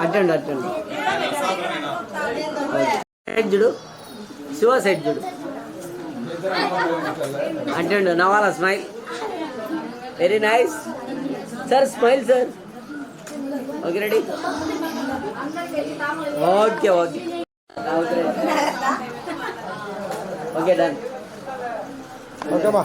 Attend attend side చూడు, Shiva side చూడు, attend నవాలా smile, very nice sir, smile sir. Okay ready, okay okay okay done. Okay బా.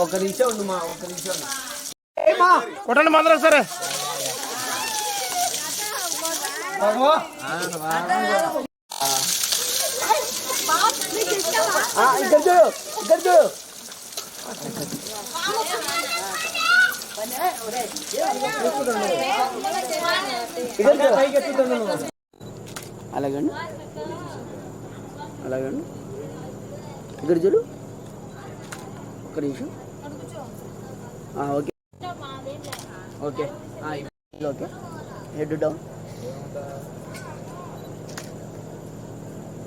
ఒక నిమిషం ఉండు మా, ఒక నిమిషం కొట్టండి మాత్రం సరే. ఇక్కడ చూడు, ఇక్కడ చూడు. అలాగండి, అలాగండి, ఇక్కడ చూడు, ఒక్క నిమిషం. Okay okay okay, head down,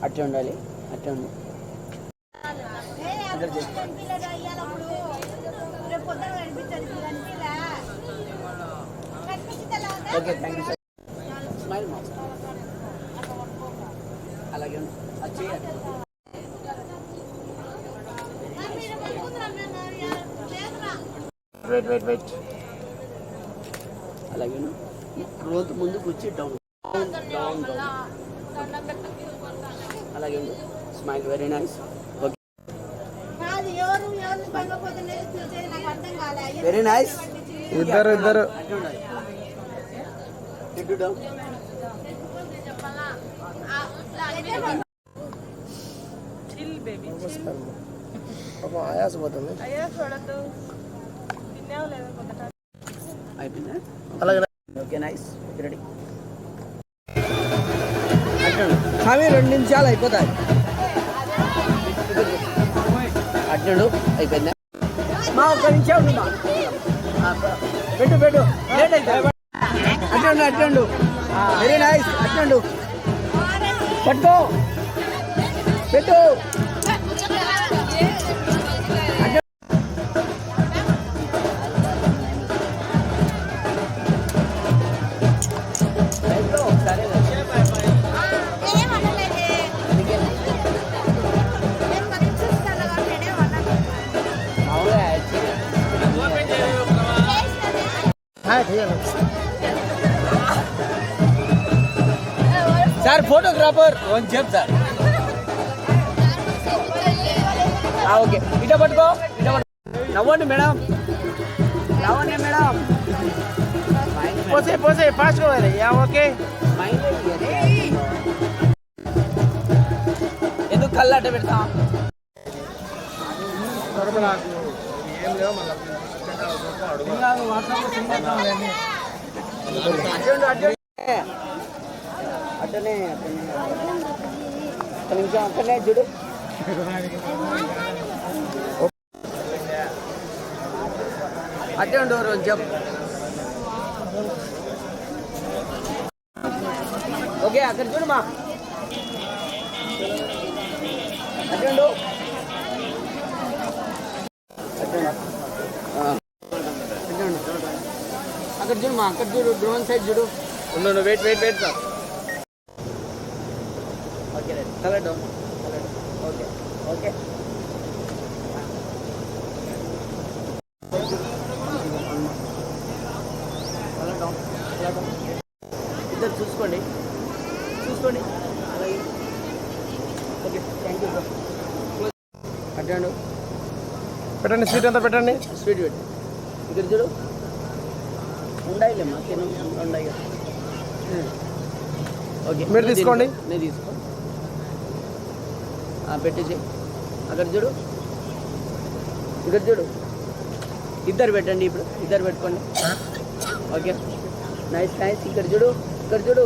అట్లా ఉండాలి, అట్లా ఉంది. Okay thank you sir. Smile master, అలాగే అది చేయాలి. వెయిట్ వెయిట్ వెయిట్, అలాగే రోజు ముందు కూర్చి డౌన్ డౌన్ డౌన్, అలాగే smile, very nice. Okay very nice. ఇద్దరు ఇద్దరు ఆయాసపోతుంది. అయిపోయిందా? అలాగే okay nice. Okay ready. Swami 2 నిమిషాలు అయిపోతాయి. అట్నుండు, అయిపోయిందా మా, ఒక్క నిమిషం ఉండు మా, పెట్టు పెట్టు, లేట్ అయితే అట్నుండు అట్నుండు, వెరీ నైస్. అట్నుండు, పట్టుకో, పెట్టు. సార్ ఫోటోగ్రాఫర్ అని చెప్పు సార్. ఓకే, ఇట పట్టుకో, ఇట పట్టుకో, నవ్వండి మేడం, నవ్వండి మేడం. పోసే పోసే ఫాస్ట్ ఓకే. ఎందుకు కళ్ళు అడ్డ పెడతా? ఏం లేవు మళ్ళీ అట్టనే అట్టనే, ఒక్క నిమిషం అక్కడనే చూడు. అట్టే ఉండు కొంచెం. ఓకే అక్కడ చూడు మా, అట్టే ఉండు, అక్కడ చూడు మా, అక్కడ చూడు, డ్రోన్ సైడ్ చూడు. ఉండు, wait wait wait sir. Okay right, colour down, okay okay. Colour down, colour down. ఇద్దరు చూసుకోండి, చూసుకోండి, అలాగే. Okay thank you bro. అట్టండు, పెట్టండి, స్వీట్ అంతా పెట్టండి. స్వీట్ పెట్టు, ఇక్కడ చూడు. ఉండాయిలేమ్మా, తిను, ఉండాయి కదా. ఓకే మీరు తీసుకోండి. నేను తీసుకో, పెట్టేసి అక్కడ చూడు, ఇక్కడ చూడు. ఇద్దరు పెట్టండి, ఇప్పుడు ఇద్దరు పెట్టుకోండి. Okay nice nice. ఇక్కడ చూడు, ఇక్కడ చూడు.